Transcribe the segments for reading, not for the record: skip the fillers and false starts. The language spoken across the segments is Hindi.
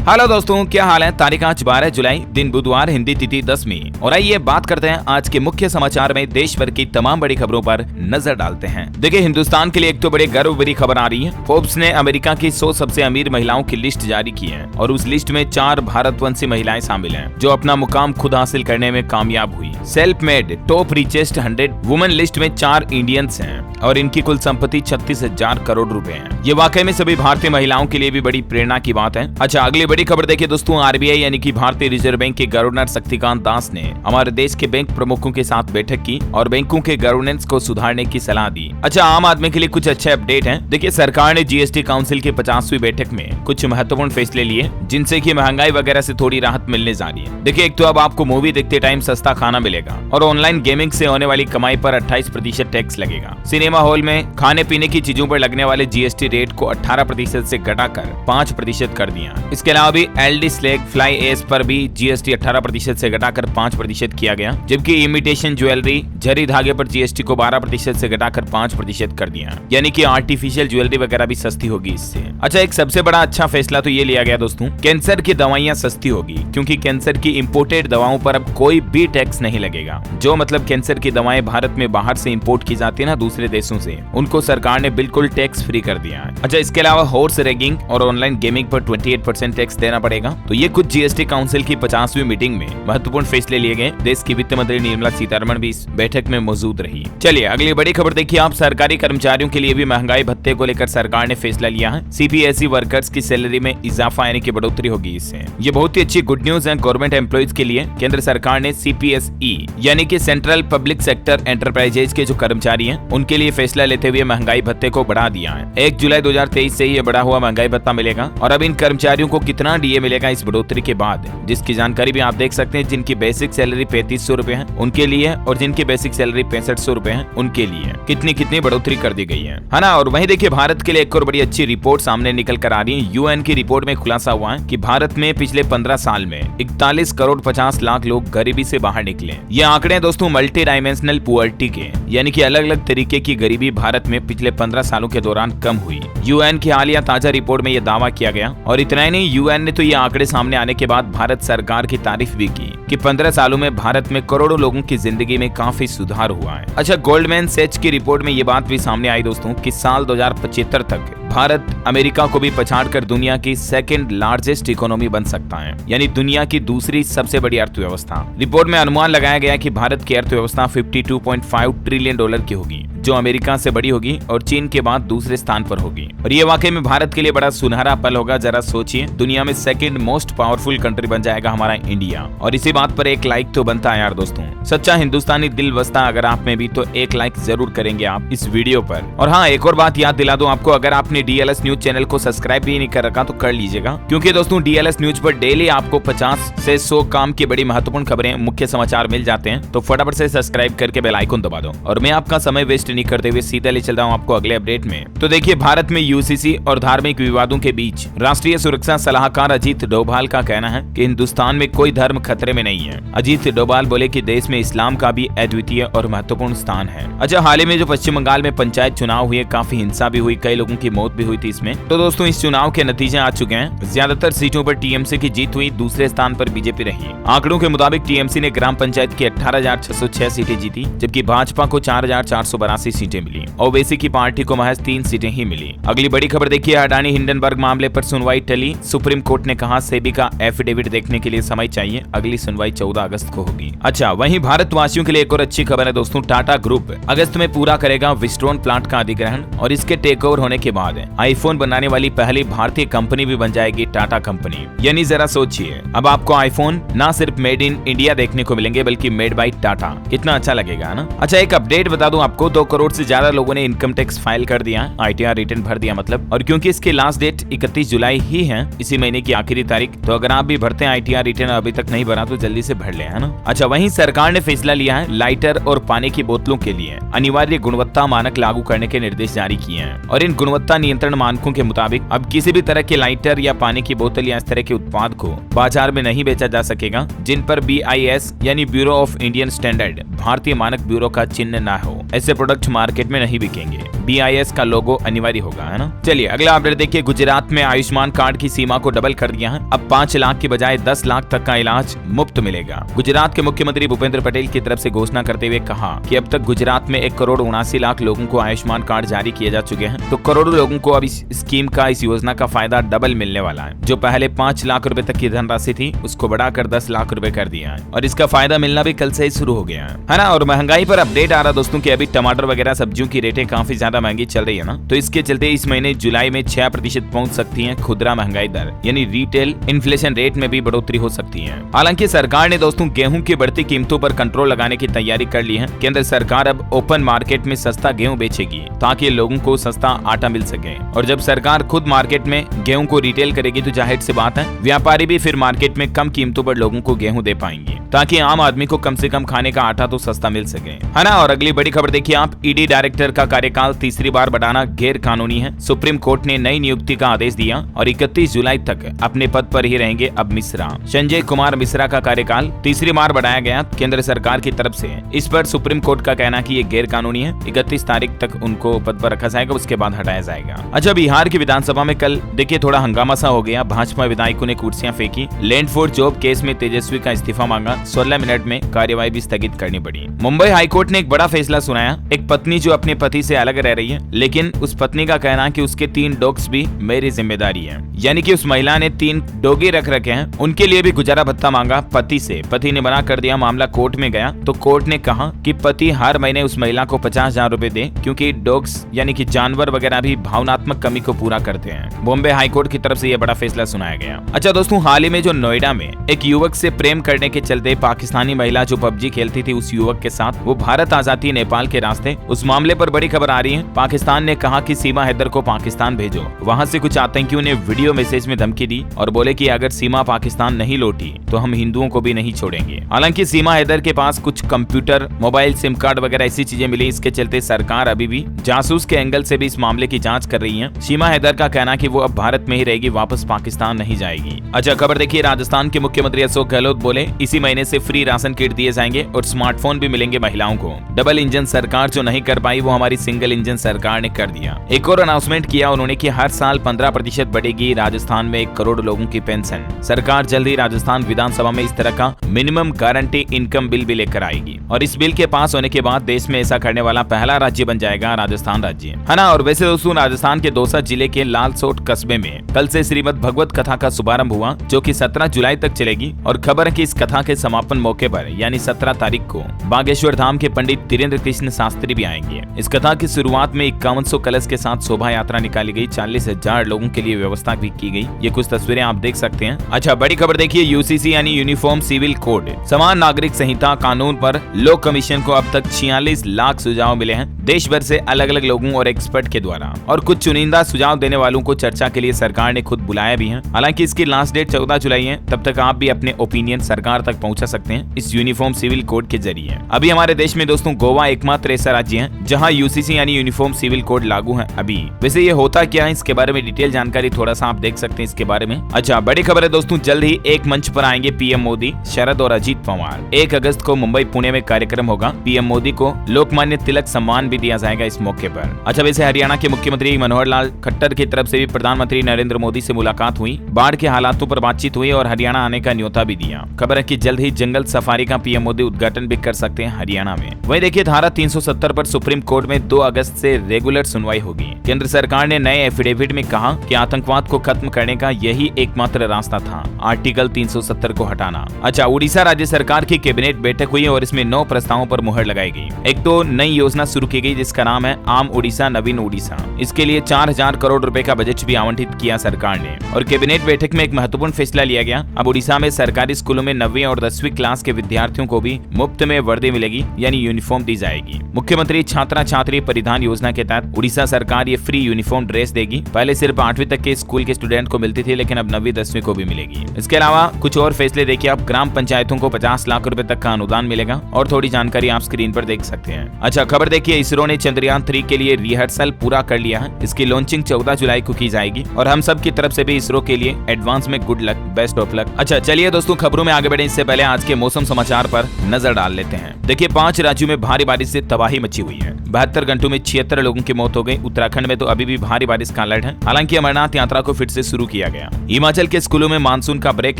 हेलो दोस्तों, क्या हाल है। तारीख आज 12 जुलाई, दिन बुधवार, हिंदी तिथि 10वीं। और आइए बात करते हैं आज के मुख्य समाचार में देश भर की तमाम बड़ी खबरों पर नजर डालते हैं। देखिए, हिंदुस्तान के लिए एक तो बड़े गर्व भरी खबर आ रही है। फोर्ब्स ने अमेरिका की 100 सबसे अमीर महिलाओं की लिस्ट जारी की है और उस लिस्ट में 4 भारतवंशी महिलाएं शामिल हैं जो अपना मुकाम खुद हासिल करने में कामयाब हुई। Self made top richest 100 women list में 4 इंडियंस हैं और इनकी कुल संपत्ति 36,000 करोड़ रुपए है। ये वाकई में सभी भारतीय महिलाओं के लिए भी बड़ी प्रेरणा की बात है। अच्छा, अगली बड़ी खबर देखिए दोस्तों, आरबीआई यानी कि भारतीय रिजर्व बैंक के गवर्नर शक्तिकांत दास ने हमारे देश के बैंक प्रमुखों के साथ बैठक की और बैंकों के गवर्नेंस को सुधारने की सलाह दी। अच्छा, आम आदमी के लिए कुछ अच्छे अपडेट हैं। देखिए, सरकार ने जीएसटी काउंसिल की 50वीं बैठक में कुछ महत्वपूर्ण फैसले लिए जिनसे कि महंगाई वगैरह से थोड़ी राहत मिलने जा रही है। देखिए, एक तो अब आपको मूवी देखते टाइम सस्ता खाना मिलेगा और ऑनलाइन गेमिंग से होने वाली कमाई पर 28% टैक्स लगेगा। सिनेमा हॉल में खाने पीने की चीजों पर लगने वाले जीएसटी रेट को 18% से घटाकर 5% कर दिया। इसके अलावा भी एलडी स्लेग फ्लाई एस पर भी जीएसटी 18% से घटाकर 5% किया गया, जबकि इमिटेशन ज्वेलरी जरी धागे पर जीएसटी को 12% से घटाकर 5% कर दिया। यानी कि आर्टिफिशियल ज्वेलरी वगैरह भी सस्ती होगी इससे। अच्छा, एक सबसे बड़ा अच्छा फैसला तो ये लिया गया दोस्तों, कैंसर की दवाइयां सस्ती होगी क्योंकि कैंसर की इंपोर्टेड दवाओं पर अब कोई भी टैक्स नहीं लगेगा। जो मतलब कैंसर की दवाएं भारत में बाहर से इंपोर्ट की जाती है ना दूसरे देशों से, उनको सरकार ने बिल्कुल टैक्स फ्री कर दिया है। अच्छा, इसके अलावा हॉर्स रेगिंग और ऑनलाइन गेमिंग पर 28% टैक्स देना पड़ेगा। तो ये कुछ जीएसटी काउंसिल की 50वीं मीटिंग में महत्वपूर्ण फैसले लिए गए। देश की वित्त मंत्री निर्मला सीतारमण भी इस बैठक में मौजूद रही। चलिए अगली बड़ी खबर देखिए आप, सरकारी कर्मचारियों के लिए भी महंगाई भत्ते को लेकर सरकार ने फैसला लिया है। सीपीएसई वर्कर्स की सैलरी में इजाफा यानी कि बढ़ोतरी होगी इससे। ये बहुत ही अच्छी गुड न्यूज है गवर्नमेंट एम्प्लॉइज के लिए। केंद्र सरकार ने सीपीएसई यानी कि सेंट्रल पब्लिक सेक्टर एंटरप्राइजेज के जो कर्मचारी हैं उनके लिए फैसला लेते हुए महंगाई भत्ते को बढ़ा दिया है। 1 जुलाई 2023 से ये बढ़ा हुआ महंगाई भत्ता मिलेगा और अब इन कर्मचारियों को कितना डीए मिलेगा इस बढ़ोतरी के बाद, जिसकी जानकारी भी आप देख सकते हैं। जिनकी बेसिक सैलरी 3500 रुपए है उनके लिए और जिनकी बेसिक सैलरी 6500 रुपए है उनके लिए कितनी बढ़ोतरी कर दी गई है ना। और वहीं देखिए, भारत के लिए एक और बड़ी अच्छी रिपोर्ट सामने निकल कर आ रही है। यूएन की रिपोर्ट में खुलासा हुआ है कि भारत में पिछले 15 साल में 41 करोड़ 50 लाख लोग गरीबी से बाहर निकले। ये आंकड़े दोस्तों मल्टी डायमेंशनल पुअर्टी के, यानी कि अलग अलग तरीके की गरीबी भारत में पिछले 15 सालों के दौरान कम हुई। यूएन की हालिया ताजा रिपोर्ट में यह दावा किया गया। और इतना ही नहीं, यूएन ने तो ये आंकड़े सामने आने के बाद भारत सरकार की तारीफ भी की कि 15 सालों में भारत में करोड़ों लोगों की जिंदगी में काफी सुधार हुआ है। अच्छा, गोल्डमैन सैच की रिपोर्ट में ये बात भी सामने आई दोस्तों कि साल 2075 तक भारत अमेरिका को भी पछाड़कर दुनिया की सेकंड लार्जेस्ट इकोनॉमी बन सकता है, यानी दुनिया की दूसरी सबसे बड़ी अर्थव्यवस्था। रिपोर्ट में अनुमान लगाया गया कि भारत की अर्थव्यवस्था $52.5 ट्रिलियन की होगी, जो अमेरिका से बड़ी होगी और चीन के बाद दूसरे स्थान पर होगी। और ये वाकई में भारत के लिए बड़ा सुनहरा पल होगा। जरा सोचिए, दुनिया में सेकंड मोस्ट पावरफुल कंट्री बन जाएगा हमारा इंडिया। और इसी बात पर एक लाइक तो बनता है यार दोस्तों। सच्चा हिंदुस्तानी दिल बसता अगर आप में भी, तो एक लाइक जरूर करेंगे आप इस वीडियो पर। और हाँ, एक और बात याद दिला दूं आपको, अगर आपने डीएलएस न्यूज चैनल को सब्सक्राइब भी नहीं कर रखा तो कर लीजिएगा, क्योंकि दोस्तों डीएलएस न्यूज पर डेली आपको 50 से 100 काम की बड़ी महत्वपूर्ण खबरें, मुख्य समाचार मिल जाते हैं। तो फटाफट से सब्सक्राइब करके बेल आइकन दबा दो। और मैं आपका समय वेस्ट नहीं करते हुए सीधा ले चल रहा हूँ आपको अगले अपडेट में। तो देखिए, भारत में यूसीसी और धार्मिक विवादों के बीच राष्ट्रीय सुरक्षा सलाहकार अजीत डोभाल का कहना है कि हिंदुस्तान में कोई धर्म खतरे में नहीं है। अजीत डोभाल बोले कि देश में इस्लाम का भी अद्वितीय और महत्वपूर्ण स्थान है। अच्छा, हाल ही में जो पश्चिम बंगाल में पंचायत चुनाव हुए, काफी हिंसा भी हुई, कई लोगों की मौत भी हुई थी इसमें। तो दोस्तों, इस चुनाव के नतीजे आ चुके हैं। ज्यादातर सीटों पर टीएमसी की जीत हुई, दूसरे स्थान पर बीजेपी रही। आंकड़ों के मुताबिक टीएमसी ने ग्राम पंचायत की 18,606 सीटें जीती, जबकि भाजपा को 4,482 सीटें मिली। ओवैसी की पार्टी को महज 3 सीटें ही मिली। अगली बड़ी खबर देखिए, अडानी हिंडनबर्ग मामले पर सुनवाई टली। सुप्रीम कोर्ट ने कहा सेबी का एफिडेविट देखने के लिए समय चाहिए, अगली सुनवाई 14 अगस्त को होगी। अच्छा, वहीं भारतवासियों के लिए एक और अच्छी खबर है दोस्तों, टाटा ग्रुप अगस्त में पूरा करेगा विस्टोन प्लांट का अधिग्रहण और इसके टेक ओवर होने के बाद आईफोन बनाने वाली पहली भारतीय कंपनी भी बन जाएगी टाटा कंपनी। यानी जरा सोचिए, अब आपको आईफोन ना सिर्फ मेड इन इंडिया देखने को मिलेंगे बल्कि मेड बाय टाटा। कितना अच्छा लगेगा ना। अच्छा, एक अपडेट बता दूं आपको, 2 करोड़ से ज्यादा लोगों ने इनकम टैक्स फाइल कर दिया, आईटीआर रिटर्न भर दिया मतलब। और क्योंकि इसकी लास्ट डेट 31 जुलाई ही है, इसी महीने की आखिरी तारीख, तो अगर आप भी भरते हैं आईटीआर रिटर्न अभी तक नहीं भरा तो जल्दी से भर ले, है ना। अच्छा, वहीं सरकार ने फैसला लिया है लाइटर और पानी की बोतलों के लिए अनिवार्य गुणवत्ता मानक लागू करने के निर्देश जारी किए हैं। और इन गुणवत्ता नियंत्रण मानकों के मुताबिक अब किसी भी तरह के लाइटर या पानी की बोतल या इस तरह के उत्पाद को बाजार में नहीं बेचा जा सकेगा जिन पर BIS यानी ब्यूरो ऑफ इंडियन स्टैंडर्ड, भारतीय मानक ब्यूरो का चिन्ह न हो। ऐसे प्रोडक्ट मार्केट में नहीं बिकेंगे। BIS का लोगो अनिवार्य होगा, है ना। चलिए अगला अपडेट देखिए। गुजरात में आयुष्मान कार्ड की सीमा को डबल कर दिया है। अब 5 लाख की बजाय 10 लाख तक का इलाज मुफ्त मिलेगा। गुजरात के मुख्यमंत्री भूपेंद्र पटेल की तरफ से घोषणा करते हुए कहा कि अब तक गुजरात में 1,79,00,000 लोगों को आयुष्मान कार्ड जारी किए जा चुके हैं, तो करोड़ों लोगों को अब इस स्कीम का, इस योजना का फायदा डबल मिलने वाला है। जो पहले 5 लाख रुपए तक की धनराशि थी उसको बढ़ाकर 10 लाख रुपए कर दिया है और इसका फायदा मिलना भी कल से ही शुरू हो गया है ना। और महंगाई पर अपडेट आ रहा दोस्तों कि अभी टमाटर वगैरह सब्जियों की रेटें काफी ज्यादा महंगी चल रही है ना, तो इसके चलते इस महीने जुलाई में 6% पहुंच सकती है खुदरा महंगाई दर, यानी रिटेल इन्फ्लेशन रेट में भी बढ़ोतरी हो सकती है। हालांकि सरकार ने दोस्तों गेहूं की बढ़ती कीमतों पर कंट्रोल लगाने की तैयारी कर ली है। केंद्र सरकार अब ओपन मार्केट में सस्ता गेहूं बेचेगी ताकि लोगों को सस्ता आटा मिल सके। और जब सरकार खुद मार्केट में गेहूं को रिटेल करेगी तो जाहिर सी बात है व्यापारी भी फिर मार्केट में कम कीमतों पर लोगों को गेहूं दे पाएंगे, ताकि आम आदमी को कम से कम खाने का आटा तो सस्ता मिल सके, है ना। और अगली बड़ी खबर देखिए आप। ईडी डायरेक्टर का कार्यकाल तीसरी बार बढ़ाना गैर कानूनी है। सुप्रीम कोर्ट ने नई नियुक्ति का आदेश दिया और 31 जुलाई तक अपने पद पर ही रहेंगे अब मिश्रा। संजय कुमार मिश्रा का कार्यकाल तीसरी बार बढ़ाया गया केंद्र सरकार की तरफ से। इस पर सुप्रीम कोर्ट का कहना कि ये गैर कानूनी है। 31 तारीख तक उनको पद पर रखा जाएगा, उसके बाद हटाया जाएगा। अच्छा, बिहार की विधानसभा में कल देखिए थोड़ा हंगामा सा हो गया। भाजपा विधायकों ने कुर्सियां फेंकी। लैंड फॉर जॉब केस में तेजस्वी का इस्तीफा मांगा। 16 मिनट में कार्यवाही भी स्थगित करनी पड़ी। मुंबई हाईकोर्ट ने एक बड़ा फैसला सुनाया। एक पत्नी जो अपने पति से अलग रह रही है, लेकिन उस पत्नी का कहना है कि उसके 3 डॉग्स भी मेरी जिम्मेदारी है, यानी कि उस महिला ने 3 डॉगी रख रखे हैं, उनके लिए भी गुजारा भत्ता मांगा पति से। पति ने मना कर दिया। मामला कोर्ट में गया तो कोर्ट ने कहा कि पति हर महीने उस महिला को 50,000 रुपए दे, क्योंकि डॉग्स यानी कि जानवर वगैरह भी भावनात्मक कमी को पूरा करते हैं। बॉम्बे हाईकोर्ट की तरफ से यह बड़ा फैसला सुनाया गया। अच्छा दोस्तों, हाल ही में जो नोएडा में एक युवक से प्रेम करने के चलते पाकिस्तानी महिला जो PUBG खेलती थी उस युवक के साथ वो भारत आ जाती है नेपाल के रास्ते, उस मामले पर बड़ी खबर आ रही है। पाकिस्तान ने कहा कि सीमा हैदर को पाकिस्तान भेजो। वहां से कुछ आतंकियों ने वीडियो मैसेज में धमकी दी और बोले कि अगर सीमा पाकिस्तान नहीं लौटी तो हम हिंदुओं को भी नहीं छोड़ेंगे। हालांकि सीमा हैदर के पास कुछ कंप्यूटर, मोबाइल, सिम कार्ड वगैरह ऐसी चीजें मिली। इसके चलते सरकार अभी भी जासूस के एंगल से भी इस मामले की जांच कर रही है। सीमा हैदर का कहना कि वो अब भारत में ही रहेगी, वापस पाकिस्तान नहीं जाएगी। अच्छा, खबर देखिए। राजस्थान के मुख्यमंत्री अशोक गहलोत बोले इसी महीने से फ्री राशन किट दिए जाएंगे और स्मार्टफोन भी मिलेंगे महिलाओं को। डबल इंजन सरकार जो नहीं कर पाई वो हमारी सिंगल इंजन सरकार ने कर दिया। एक और अनाउंसमेंट किया उन्होंने कि हर साल 15% बढ़ेगी राजस्थान में 1 करोड़ लोगों की पेंशन। सरकार जल्द ही राजस्थान विधानसभा में इस तरह का मिनिमम गारंटी इनकम बिल भी लेकर आएगी और इस बिल के पास होने के बाद देश में ऐसा करने वाला पहला राज्य बन जाएगा राजस्थान राज्य, है ना। और वैसे दोस्तों, राजस्थान के दौसा जिले के लालसोट कस्बे में कल से श्रीमद् भगवत कथा का शुभारंभ हुआ, जो कि 17 जुलाई तक चलेगी। और खबर है कि इस कथा के समापन मौके पर यानी 17 तारीख को बागेश्वर धाम के पंडित धीरेन्द्र कृष्ण शास्त्री भी आएंगे। इस कथा की शुरुआत में 5100 कलश के साथ शोभा यात्रा निकाली गई। 40,000 लोगों के लिए व्यवस्था भी की गई। ये कुछ तस्वीरें आप देख सकते हैं। अच्छा, बड़ी खबर देखिए। UCC यानी यूनिफॉर्म सिविल कोड, समान नागरिक संहिता कानून पर लॉ कमीशन को अब तक 46 लाख सुझाव मिले हैं देश भर से अलग अलग लोगों और एक्सपर्ट के द्वारा। और कुछ चुनिंदा सुझाव देने वालों को चर्चा के लिए सरकार ने खुद बुलाया भी है। हालांकि इसकी लास्ट डेट 14 जुलाई है। तब तक आप भी अपने ओपिनियन सरकार तक पहुंचा सकते हैं इस यूनिफॉर्म सिविल कोड के जरिए। अभी हमारे देश में दोस्तों गोवा एकमात्र ऐसा राज्य है जहां UCC यानी यूनिफॉर्म सिविल कोड लागू है अभी। वैसे ये होता क्या है, इसके बारे में डिटेल जानकारी थोड़ा सा आप देख सकते हैं इसके बारे में। अच्छा, बड़ी खबर है दोस्तों, जल्द ही एक मंच पर आएंगे PM मोदी, शरद और अजीत पवार। 1 अगस्त को मुंबई पुणे में कार्यक्रम होगा। PM मोदी को लोकमान्य तिलक सम्मान भी दिया जाएगा इस मौके पर। अच्छा, वैसे हरियाणा के मुख्यमंत्री मनोहर लाल खट्टर की तरफ से भी प्रधानमंत्री नरेंद्र मोदी से मुलाकात हुई, बाढ़ के हालातों पर बातचीत हुई और हरियाणा आने का न्योता भी दिया। खबर है कि जल्द ही जंगल सफारी का PM मोदी उद्घाटन भी कर सकते हैं हरियाणा में। वहीं देखिए, धारा 370 पर सुप्रीम कोर्ट में 2 अगस्त से रेगुलर सुनवाई होगी। केंद्र सरकार ने नए एफिडेविट में कहा कि आतंकवाद को खत्म करने का यही एकमात्र रास्ता था, आर्टिकल 370 को हटाना। अच्छा, उड़ीसा राज्य सरकार की कैबिनेट बैठक हुई और इसमें 9 प्रस्तावों पर मुहर लगाई गई। एक तो नई योजना शुरू की गई जिसका नाम है आम उड़ीसा नवीन उड़ीसा। इसके लिए 4000 करोड़ रुपए का बजट भी आवंटित किया सरकार ने। और कैबिनेट बैठक में एक महत्वपूर्ण फैसला लिया गया। अब उड़ीसा में सरकारी स्कूलों में 9वीं और 10वीं क्लास के विद्यार्थियों को भी मुफ्त में वर्दी मिलेगी, यानी यूनिफॉर्म दी जाएगी। मुख्यमंत्री छात्रा छात्री परिधान योजना के तहत उड़ीसा सरकार ये फ्री यूनिफॉर्म ड्रेस देगी। पहले सिर्फ 8वीं तक के स्कूल के स्टूडेंट को मिलती थी, लेकिन अब 9वीं 10वीं को भी मिलेगी। इसके अलावा कुछ और फैसले देखिए आप। ग्राम पंचायतों को 50 लाख रुपए तक का अनुदान मिलेगा और थोड़ी जानकारी आप स्क्रीन पर देख सकते हैं। अच्छा, खबर देखिए, इसरो ने चंद्रयान 3 के लिए रिहर्सल पूरा कर लिया है। इसकी लॉन्चिंग 14 जुलाई को की जाएगी और हम सब की तरफ से भी इसरो के लिए एडवांस में good luck, best of luck. अच्छा, चलिए दोस्तों, खबरों में आगे बढ़े इससे पहले आज के मौसम समाचार पर नजर डाल लेते हैं। देखिए 5 राज्यों में भारी बारिश से तबाही मची हुई है। 72 घंटों में 76 लोगों की मौत हो गई। उत्तराखंड में तो अभी भी भारी बारिश का अलर्ट है। हालांकि अमरनाथ यात्रा को फिर से शुरू किया गया। हिमाचल के स्कूलों में मानसून का ब्रेक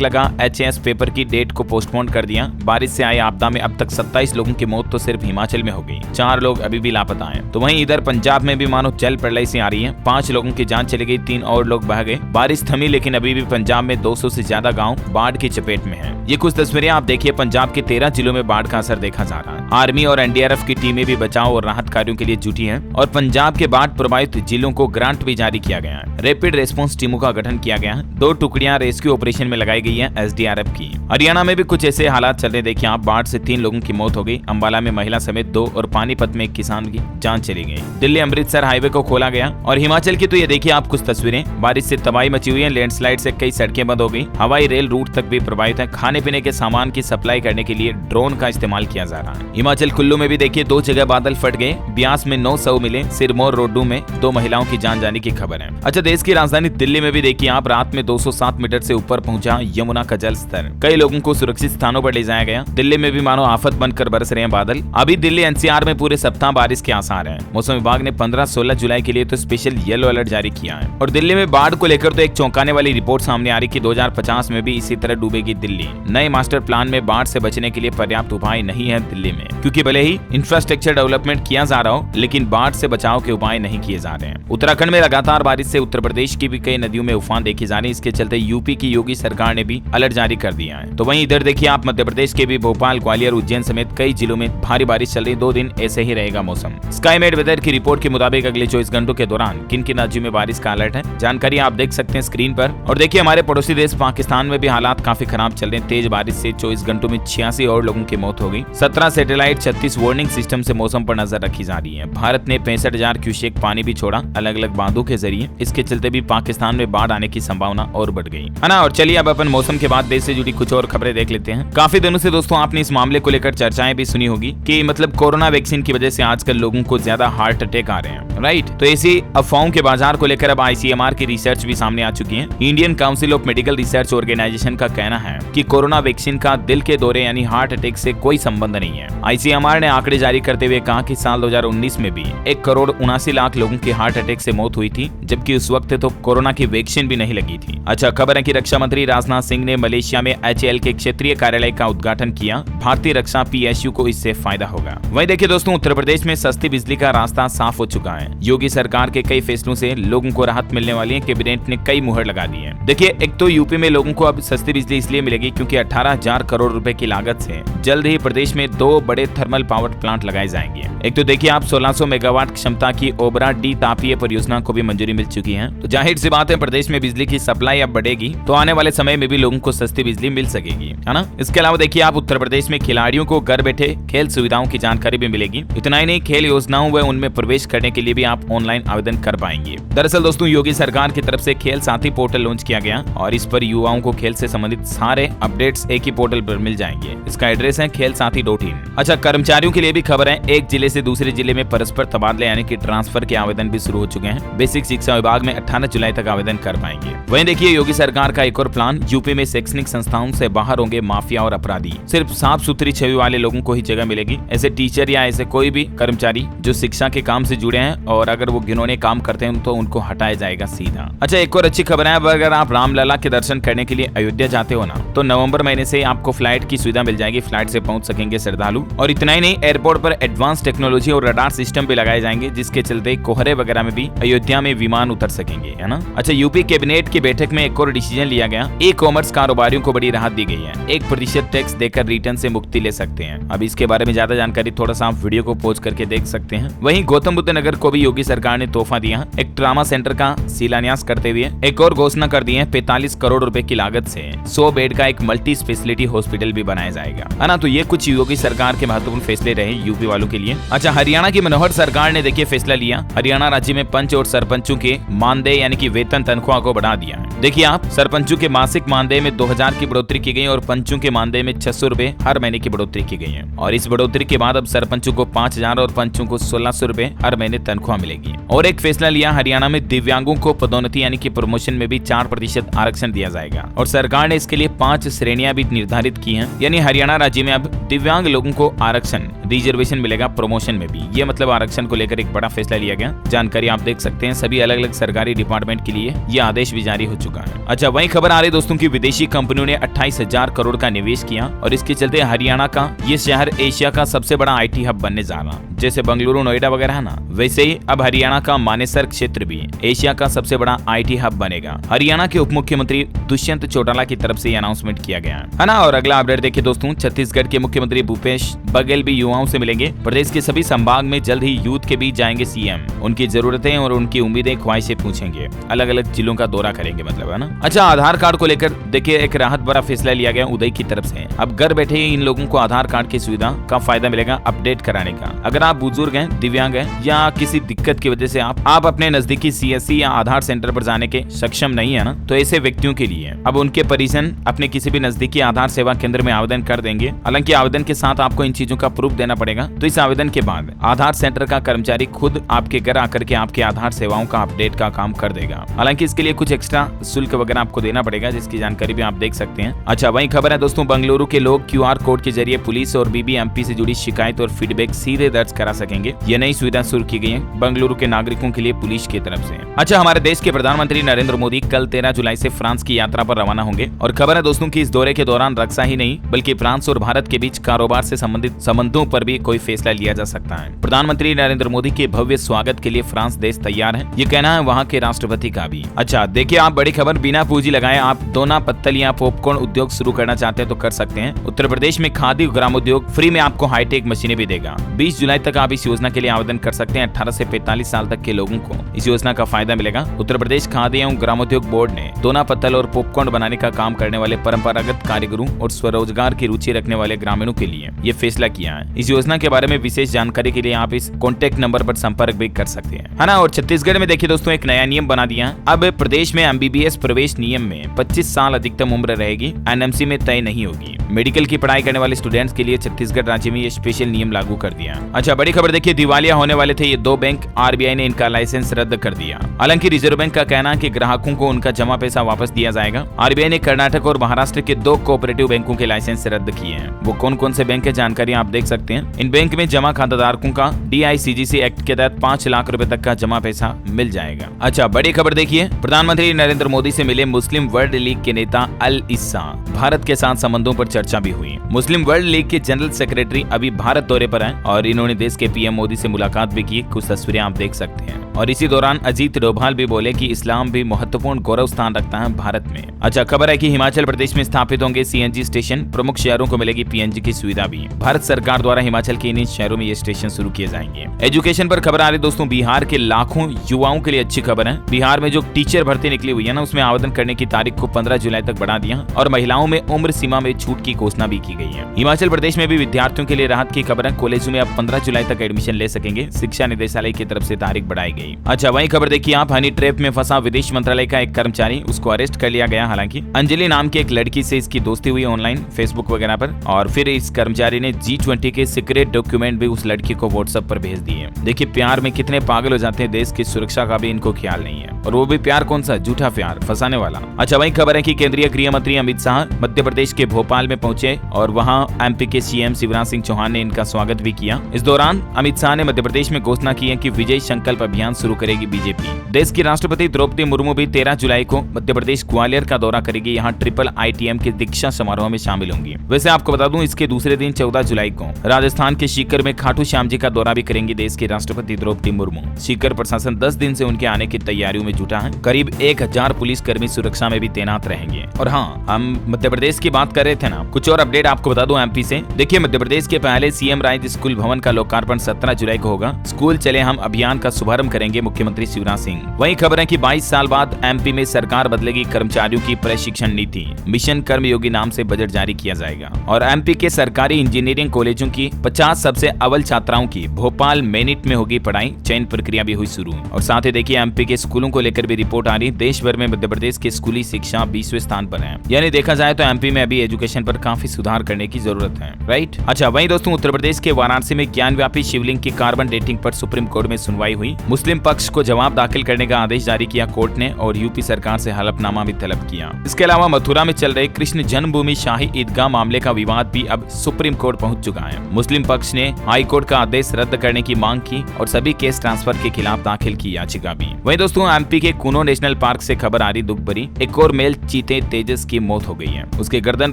लगा। HAS पेपर की डेट को पोस्टपोन कर दिया। बारिश से आई आपदा में अब तक 27 लोगों की मौत तो सिर्फ हिमाचल में हो गई। 4 लोग अभी भी लापता हैं। तो वहीं इधर पंजाब में भी मानो जल प्रलय से आ रही है। 5 लोगों की जान चली गई, 3 और लोग बह गए। बारिश थमी लेकिन अभी भी पंजाब में 200 से ज्यादा गाँव बाढ़ की चपेट में है। ये कुछ तस्वीरें आप देखिए। पंजाब के 13 जिलों में बाढ़ का असर देखा जा रहा है। आर्मी और NDRF की टीमें भी बचाव और राहत कार्यों के लिए जुटी हैं और पंजाब के बाढ़ प्रभावित जिलों को ग्रांट भी जारी किया गया है। रैपिड रेस्पॉन्स टीमों का गठन किया गया है। 2 टुकड़ियां रेस्क्यू ऑपरेशन में लगाई गई है SDRF की। हरियाणा में भी कुछ ऐसे हालात चल रहे। देखिए आप, बाढ़ से 3 लोगों की मौत हो गई। अंबाला में महिला समेत 2 और पानीपत में एक किसान की जान चली गई। दिल्ली अमृतसर हाईवे को खोला गया। और हिमाचल की तो ये देखिए आप कुछ तस्वीरें। बारिश से तबाही मची हुई है। लैंडस्लाइड से कई सड़कें बंद हो गई। हवाई रेल रूट तक भी प्रभावित है। खाने पीने के सामान की सप्लाई करने के लिए ड्रोन का इस्तेमाल किया जा रहा है। हिमाचल कुल्लू में भी देखिए 2 जगह बादल फट गए। ब्यास में 9 शव मिले। सिरमौर रोडू में 2 महिलाओं की जान जाने की खबर है। अच्छा, देश की राजधानी दिल्ली में भी देखिए आप, रात में 207 मीटर से ऊपर पहुंचा यमुना का जल स्तर। कई लोगों को सुरक्षित स्थानों पर ले जाया गया। दिल्ली में भी मानो आफत बनकर बरस रहे हैं बादल। अभी दिल्ली NCR में पूरे सप्ताह बारिश के आसार हैं। मौसम विभाग ने 15-16 जुलाई के लिए तो स्पेशल येलो अलर्ट जारी किया है। और दिल्ली में बाढ़ को लेकर तो एक चौंकाने वाली रिपोर्ट सामने आ रही कि 2050 में भी इसी तरह डूबेगी दिल्ली। नए मास्टर प्लान में बाढ़ से बचने के लिए पर्याप्त उपाय नहीं है दिल्ली में, क्योंकि भले ही इंफ्रास्ट्रक्चर डेवलपमेंट किया जा रहा हो लेकिन बाढ़ से बचाव के उपाय नहीं किए जा रहे हैं। उत्तराखंड में लगातार बारिश से उत्तर प्रदेश की भी कई नदियों में उफान देखी जा रही है। इसके चलते यूपी की योगी सरकार ने भी अलर्ट जारी कर दिया है। तो वहीं इधर देखिए आप, मध्य प्रदेश के भी भोपाल, ग्वालियर, उज्जैन समेत कई जिलों में भारी बारिश चल रही। 2 दिन ऐसे ही रहेगा मौसम। स्काईमेट वेदर की रिपोर्ट के मुताबिक अगले 24 घंटों के दौरान किन किन राज्यों में बारिश का अलर्ट है, जानकारी आप देख सकते हैं स्क्रीन पर। और देखिए हमारे पड़ोसी देश पाकिस्तान में भी हालात काफी खराब चल रहे हैं। तेज बारिश से 24 घंटों में 86 और लोगों की मौत हो गई। 17 सैटेलाइट 36 वार्निंग सिस्टम से मौसम पर नजर रखी जा रही है। भारत ने 65,000 क्यूसेक पानी भी छोड़ा अलग अलग बांधों के जरिए। इसके चलते भी पाकिस्तान में बाढ़ आने की संभावना और बढ़ गई है ना। और चलिए अब अपन मौसम के बाद देश से जुड़ी कुछ और खबरें देख लेते हैं। काफी दिनों से दोस्तों आपने इस मामले को लेकर चर्चाएं भी सुनी होगी कि मतलब कोरोना वैक्सीन की वजह से आजकल लोगों को ज्यादा हार्ट अटैक आ रहे हैं, राइट। तो ऐसी अफवाहों के बाजार को लेकर अब ICMR की रिसर्च भी सामने आ चुकी है। Indian Council of Medical Research Organisation का कहना है कि कोरोना वैक्सीन का दिल के दौरे यानी हार्ट अटैक से कोई संबंध नहीं है। ICMR ने आंकड़े जारी करते हुए कहा कि साल 2019 में भी 1,79,00,000 लोगों की हार्ट अटैक से मौत हुई थी, जबकि उस वक्त तो कोरोना की वैक्सीन भी नहीं लगी थी। अच्छा, खबर है कि रक्षा मंत्री राजनाथ सिंह ने मलेशिया में HAL के क्षेत्रीय कार्यालय का उद्घाटन किया। भारतीय रक्षा PSU को इससे फायदा होगा। वहीं देखिए दोस्तों, उत्तर प्रदेश में सस्ती बिजली का रास्ता साफ हो चुका है। योगी सरकार के कई फैसलों से लोगों को राहत मिलने वाली है। कैबिनेट ने कई मुहर लगा दी है। देखिए, एक तो यूपी में लोगों को अब सस्ती बिजली इसलिए मिलेगी क्योंकि 18,000 करोड़ रुपए की लागत से जल्द ही प्रदेश में 2 बड़े थर्मल पावर प्लांट लगाए जाएंगे। एक तो देखिए आप 1600 मेगावाट क्षमता की ओबरा डी तापीय परियोजना को भी मंजूरी मिल चुकी है। तो जाहिर सी बात है प्रदेश में बिजली की सप्लाई अब बढ़ेगी, तो आने वाले समय में भी लोगों को सस्ती बिजली मिल सकेगी, है ना। इसके अलावा देखिए आप, उत्तर प्रदेश में खिलाड़ियों को घर बैठे खेल सुविधाओं की जानकारी भी मिलेगी। इतना ही नहीं, खेल योजनाओं व उनमें प्रवेश करने के लिए भी आप ऑनलाइन आवेदन कर पाएंगे। दरअसल दोस्तों, योगी सरकार की तरफ से खेल साथी पोर्टल लॉन्च किया गया और इस पर युवाओं को खेल से संबंधित सारे अपडेट्स एक ही पोर्टल पर मिल जाएंगे। इसका एड्रेस है खेलसाथी.in। अच्छा, कर्मचारियों के लिए भी खबर है। एक जिले से दूसरे जिले में परस्पर तबादले यानी कि ट्रांसफर के आवेदन भी शुरू हो चुके हैं। बेसिक शिक्षा विभाग में 18 जुलाई तक आवेदन कर पाएंगे। वहीं देखिए योगी सरकार का एक और प्लान, यूपी में शैक्षणिक संस्थाओं से बाहर होंगे माफिया और अपराधी। सिर्फ साफ सुथरी छवि वाले लोगों को ही जगह मिलेगी। ऐसे टीचर या ऐसे कोई भी कर्मचारी जो शिक्षा के काम से जुड़े हैं और अगर वो घिनौने काम करते हैं तो उनको हटाया जाएगा सीधा। अच्छा, एक और अच्छी खबर है, अगर आप रामलला के दर्शन करने के लिए अयोध्या जाते हो ना, तो नवंबर महीने से आपको फ्लाइट की सुविधा मिल जाएगी। फ्लाइट से पहुंच सकेंगे श्रद्धालु। और इतना ही नहीं, एयरपोर्ट पर एडवांस टेक्नोलॉजी और रडार सिस्टम भी लगाए जाएंगे, जिसके चलते कोहरे वगैरह में भी अयोध्या में विमान उतर सकेंगे, है ना। अच्छा, यूपी कैबिनेट की बैठक में एक और डिसीजन लिया गया। ई-कॉमर्स कारोबारियों को बड़ी राहत दी गई है। 1% टैक्स देकर रिटर्न से मुक्ति ले सकते हैं। अब इसके बारे में ज्यादा जानकारी थोड़ा सा आप वीडियो को पॉज करके देख सकते हैं। वहीं गौतम बुद्ध नगर को भी योगी सरकार ने तोहफा दिया। एक ट्रामा सेंटर का शिलान्यास करते हुए एक और घोषणा कर दी है। 45 करोड़ रुपए की लागत से 100 बेड का एक मल्टी स्पेशलिटी हॉस्पिटल भी बनाया जाएगा, है ना। तो ये कुछ योगी सरकार के महत्वपूर्ण फैसले रहे यूपी वालों के लिए। अच्छा, हरियाणा की मनोहर सरकार ने देखिए फैसला लिया। हरियाणा राज्य में पंच और सरपंचों के मानदेय यानी कि वेतन तनख्वाह को बढ़ा दिया है। देखिए आप, सरपंचों के मासिक मानदेय में 2000 की बढ़ोतरी की गई और पंचों के मानदेय में 600 रुपए हर महीने की बढ़ोतरी की गई है। और इस बढ़ोतरी के बाद अब सरपंचों को 5000 और पंचों को 1600 रुपए हर महीने तनख्वाह तनख्वाह मिलेगी। और एक फैसला लिया, हरियाणा में दिव्यांगों को पदोन्नति यानी कि प्रमोशन में भी 4% आरक्षण दिया जाएगा और सरकार ने इसके लिए 5 श्रेणियां भी निर्धारित की हैं। यानी हरियाणा राज्य में अब दिव्यांग लोगों को आरक्षण रिजर्वेशन मिलेगा प्रमोशन में भी। ये मतलब आरक्षण को लेकर एक बड़ा फैसला लिया गया। जानकारी आप देख सकते हैं, सभी अलग अलग सरकारी डिपार्टमेंट के लिए ये आदेश भी जारी हो चुका है। अच्छा, वही खबर आ रही दोस्तों की विदेशी कंपनियों ने 28,000 करोड़ का निवेश किया और इसके चलते हरियाणा का ये शहर एशिया का सबसे बड़ा IT हब बनने जा रहा। जैसे बेंगलुरु, नोएडा वगैरह है ना, वैसे ही अब हरियाणा का मानेसर क्षेत्र भी एशिया का सबसे बड़ा IT हब बनेगा। हरियाणा के उप मुख्यमंत्री दुष्यंत चौटाला की तरफ से ये अनाउंसमेंट किया गया है ना। और अगला अपडेट देखिए दोस्तों, छत्तीसगढ़ के मुख्यमंत्री भूपेश बघेल भी युवाओं से मिलेंगे। प्रदेश के सभी संभाग में जल्द ही यूथ के बीच जाएंगे सीएम। उनकी जरूरतें और उनकी उम्मीदें ख्वाहिशें पूछेंगे, अलग अलग जिलों का दौरा करेंगे मतलब, है ना। अच्छा, आधार कार्ड को लेकर देखिए एक राहत भरा फैसला लिया गया उदय की तरफ से। अब घर बैठे ही इन लोगों को आधार कार्ड की सुविधा का फायदा मिलेगा अपडेट कराने का। अगर आप बुजुर्ग हैं, दिव्यांग हैं या किसी दिक्कत की वजह से आप अपने नजदीकी CSC या आधार सेंटर पर जाने के सक्षम नहीं है ना, तो ऐसे व्यक्तियों के लिए अब उनके परिजन अपने किसी भी नजदीकी आधार सेवा केंद्र में आवेदन कर देंगे। हालांकि आवेदन के साथ आपको इन चीजों का प्रूफ देना पड़ेगा। तो इस आवेदन के बाद आधार सेंटर का कर्मचारी खुद आपके घर आकर के आपके आधार सेवाओं का अपडेट का काम कर देगा। हालांकि इसके लिए कुछ एक्स्ट्रा शुल्क वगैरह आपको देना पड़ेगा, जिसकी जानकारी भी आप देख सकते हैं। अच्छा, वही खबर है दोस्तों, बेंगलुरु के लोग QR कोड के जरिए पुलिस और BBMP से जुड़ी शिकायत और फीडबैक सीधे दर्ज करा सकेंगे। ये नई सुविधा शुरू की गई है बेंगलुरु के नागरिकों के लिए पुलिस की तरफ से। अच्छा, हमारे देश के प्रधानमंत्री नरेंद्र मोदी कल 13 जुलाई से फ्रांस की यात्रा पर रवाना होंगे और खबर है दोस्तों की इस दौरे के दौरान रक्षा ही नहीं बल्कि फ्रांस और भारत के बीच कारोबार से संबंधित संबंधों पर भी कोई फैसला लिया जा सकता है। प्रधानमंत्री नरेंद्र मोदी के भव्य स्वागत के लिए फ्रांस देश तैयार है, ये कहना है वहाँ के राष्ट्रपति का भी। अच्छा, देखिए आप बड़ी खबर, बिना पूंजी लगाए आप दोना पत्तल या पॉपकॉर्न उद्योग शुरू करना चाहते हैं तो कर सकते हैं। उत्तर प्रदेश में खादी ग्रामोद्योग फ्री में आपको हाईटेक मशीनें भी देगा। 20 जुलाई तक आप इस योजना के लिए आवेदन कर सकते हैं। 18 से 45 साल तक के लोगों को इस योजना का फायदा मिलेगा। उत्तर प्रदेश खादी एवं ग्रामोद्योग बोर्ड ने दोना पत्तल और पॉपकॉर्न बनाने का काम करने वाले परंपरागत कारीगरों और स्वरोजगार की रुचि रखने वाले ग्रामीणों के लिए ये फैसला किया है। इस योजना के बारे में विशेष जानकारी के लिए आप इस कॉन्टैक्ट नंबर पर संपर्क भी कर सकते हैं, है ना। और छत्तीसगढ़ में देखिए दोस्तों एक नया नियम बना दिया। अब प्रदेश में MBBS प्रवेश नियम में 25 साल अधिकतम उम्र रहेगी, NMC में तय नहीं होगी। मेडिकल की पढ़ाई करने वाले स्टूडेंट्स के लिए छत्तीसगढ़ राज्य में ये स्पेशल नियम लागू कर दिया। अच्छा, बड़ी खबर देखिए, दिवालिया होने वाले थे ये 2 बैंक, RBI ने इनका लाइसेंस रद्द कर दिया। हालांकि रिजर्व बैंक का कहना है कि ग्राहकों को उनका जमा पैसा वापस दिया जाएगा। RBI ने कर्नाटक और महाराष्ट्र के 2 कोऑपरेटिव बैंकों के लाइसेंस रद्द किए हैं। वो कौन कौन से बैंक है जानकारी आप देख सकते हैं। इन बैंक में जमा खाताधारकों का DICGC एक्ट के तहत 5 लाख रुपए तक का जमा पैसा मिल जाएगा। अच्छा, बड़ी खबर देखिए, प्रधानमंत्री नरेंद्र मोदी से मिले मुस्लिम वर्ल्ड लीग के नेता अल इस्सा। भारत के साथ संबंधों पर चर्चा भी हुई। मुस्लिम वर्ल्ड लीग के जनरल सेक्रेटरी अभी भारत दौरे पर हैं और इन्होंने देश के PM मोदी से मुलाकात भी की। कुछ तस्वीरें आप देख सकते हैं। और इसी दौरान अजीत डोभाल भी बोले कि इस्लाम भी महत्वपूर्ण गौरव स्थान रखता है भारत में। अच्छा, खबर है कि हिमाचल प्रदेश में स्थापित होंगे CNG स्टेशन, प्रमुख शहरों को मिलेगी PNG की सुविधा भी। भारत सरकार द्वारा हिमाचल के इन शहरों में ये स्टेशन शुरू किए जाएंगे। एजुकेशन पर खबर आ रही दोस्तों, बिहार के लाखों युवाओं के लिए अच्छी खबर है। बिहार में जो टीचर भर्ती निकली हुई है ना, उसमें आवेदन करने की तारीख को 15 जुलाई तक बढ़ा दिया और महिलाओं में उम्र सीमा में छूट की घोषणा भी की गई है। हिमाचल प्रदेश में भी विद्यार्थियों के लिए राहत की खबर है। कॉलेजों में अब 15 जुलाई तक एडमिशन ले सकेंगे। शिक्षा निदेशालय की तरफ से तारीख बढ़ाई गई। अच्छा, वही खबर देखिए आप, हनी ट्रैप में फंसा विदेश मंत्रालय का एक कर्मचारी, उसको अरेस्ट कर लिया गया। हालांकि अंजलि नाम की एक लड़की से इसकी दोस्ती हुई ऑनलाइन फेसबुक वगैरह पर और फिर इस कर्मचारी ने G20 के सीक्रेट डॉक्यूमेंट भी उस लड़की को व्हाट्सएप पर भेज दिए। देखिए प्यार में कितने पागल हो जाते हैं, देश की सुरक्षा का भी इनको ख्याल नहीं है। और वो भी प्यार कौन सा, झूठा प्यार, फंसाने वाला। अच्छा, वही खबर है कि केंद्रीय गृह मंत्री अमित शाह मध्य प्रदेश के भोपाल में पहुंचे और वहां MP के CM शिवराज सिंह चौहान ने इनका स्वागत भी किया। इस दौरान अमित शाह ने मध्य प्रदेश में घोषणा की है कि विजय संकल्प अभियान शुरू करेगी बीजेपी। देश की राष्ट्रपति द्रौपदी मुर्मू भी 13 जुलाई को मध्य प्रदेश ग्वालियर का दौरा करेगी। यहाँ ट्रिपल ITM के दीक्षा समारोह में शामिल होंगी। वैसे आपको बता दूं, इसके दूसरे दिन 14 जुलाई को राजस्थान के सीकर में खाटू श्याम जी का दौरा भी करेंगी देश की राष्ट्रपति द्रौपदी मुर्मू। सीकर प्रशासन 10 दिन से उनके आने की तैयारियों में जुटा है। करीब 1000 पुलिस कर्मी सुरक्षा में भी तैनात रहेंगे। और हाँ, हम मध्य प्रदेश की बात कर रहे थे ना, कुछ और अपडेट आपको बता दूं MP से। देखिए मध्य प्रदेश के पहले CM राइज स्कूल भवन का लोकार्पण 17 जुलाई को होगा। स्कूल चले हम अभियान का शुभारंभ करेंगे मुख्यमंत्री शिवराज सिंह। वही खबर है कि 22 साल बाद MP में सरकार बदलेगी, कर्मचारियों की प्रशिक्षण नीति, मिशन कर्मयोगी नाम से बजट जारी किया जाएगा। और MP के सरकारी इंजीनियरिंग कॉलेजों की 50 सबसे अव्वल छात्राओं की भोपाल मेनिट में होगी पढ़ाई, चयन प्रक्रिया भी हुई शुरू। और साथ ही देखिए MP के स्कूलों को लेकर भी रिपोर्ट आ रही। देश भर में मध्य प्रदेश की स्कूली शिक्षा 20वें स्थान पर है। यानी देखा जाए तो एमपी में अभी एजुकेशन पर काफी सुधार करने की जरूरत है, राइट। अच्छा, वहीं दोस्तों उत्तर प्रदेश के वाराणसी में ज्ञानव्यापी शिवलिंग की कार्बन डेटिंग पर सुप्रीम कोर्ट में सुनवाई हुई। मुस्लिम पक्ष को जवाब दाखिल करने का आदेश जारी किया कोर्ट ने और यूपी सरकार से हलफनामा भी तलब किया। इसके अलावा मथुरा में चल रहे कृष्ण जन्मभूमि शाही ईदगाह मामले का विवाद भी अब सुप्रीम कोर्ट पहुंच चुका है। मुस्लिम पक्ष ने हाई कोर्ट का आदेश रद्द करने की मांग की और सभी केस ट्रांसफर के खिलाफ दाखिल की याचिका भी। वहीं दोस्तों एमपी के कूनो नेशनल पार्क से खबर आ रही दुख भरी, एक और मेल चीते तेजस की मौत हो गई है। उसके गर्दन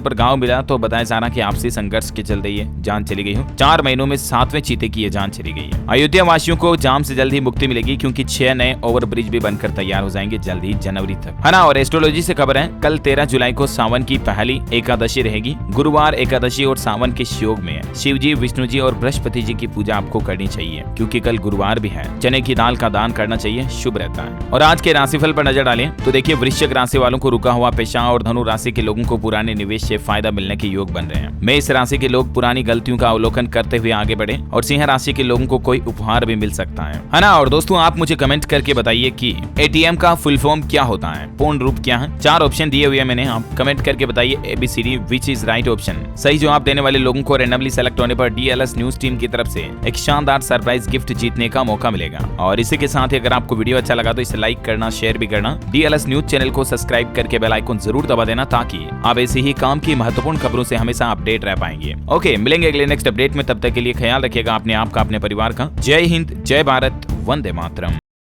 पर घाव मिला तो बताया जा रहा कि आपसी संघर्ष के चलते ये जान चली गई हो। 4 महीनों में 7वें चीते की ये जान चली गई है। अयोध्या वासियों को जाम से जल्द ही मुक्ति मिलेगी क्योंकि 6 नए ओवर ब्रिज भी बनकर तैयार हो जाएंगे जल्द ही जनवरी तक, है ना। और एस्ट्रोलॉजी से खबर है, कल 13 जुलाई को सावन की पहली एकादशी रहेगी। गुरुवार एकादशी और सावन के योग में है। शिव जी, विष्णु जी और बृहस्पति जी की पूजा आपको करनी चाहिए क्योंकि कल गुरुवार भी है। चने की दाल का दान करना चाहिए, शुभ रहता है। और आज के राशिफल पर नजर डालें तो देखिए वृश्चिक राशि वालों को रुका हुआ पेशा और धनु राशि के लोगों को पुराने निवेश से फायदा मिलने के योग बन रहे हैं। मेष राशि के लोग पुरानी गलतियों का अवलोकन करते हुए आगे बढ़े और सिंह राशि के लोगों को कोई उपहार भी मिल सकता है ना। और दोस्तों आप मुझे कमेंट करके बताइए कि एटीएम का फुल फॉर्म क्या होता है, पूर्ण रूप क्या है। 4 ऑप्शन दिए हुए मैंने, आप कमेंट करके बताइए ABCD which is right option. सही जवाब देने वाले लोगों को रैंडमली सेलेक्ट होने पर DLS न्यूज टीम की तरफ से एक शानदार सरप्राइज गिफ्ट जीतने का मौका मिलेगा। और इसी के साथ ही अगर आपको वीडियो अच्छा लगा तो इसे लाइक करना, शेयर भी करना। DLS न्यूज चैनल को सब्सक्राइब करके बेल आइकन जरूर दबा देना ताकि आप ऐसे ही काम की महत्वपूर्ण खबरों से हमेशा अपडेट रह पाएंगे। ओके, मिलेंगे अगले नेक्स्ट अपडेट में, तब तक के लिए ख्याल रखिएगा अपने आप का, अपने परिवार का। जय हिंद, जय भारत, वंदे मातरम।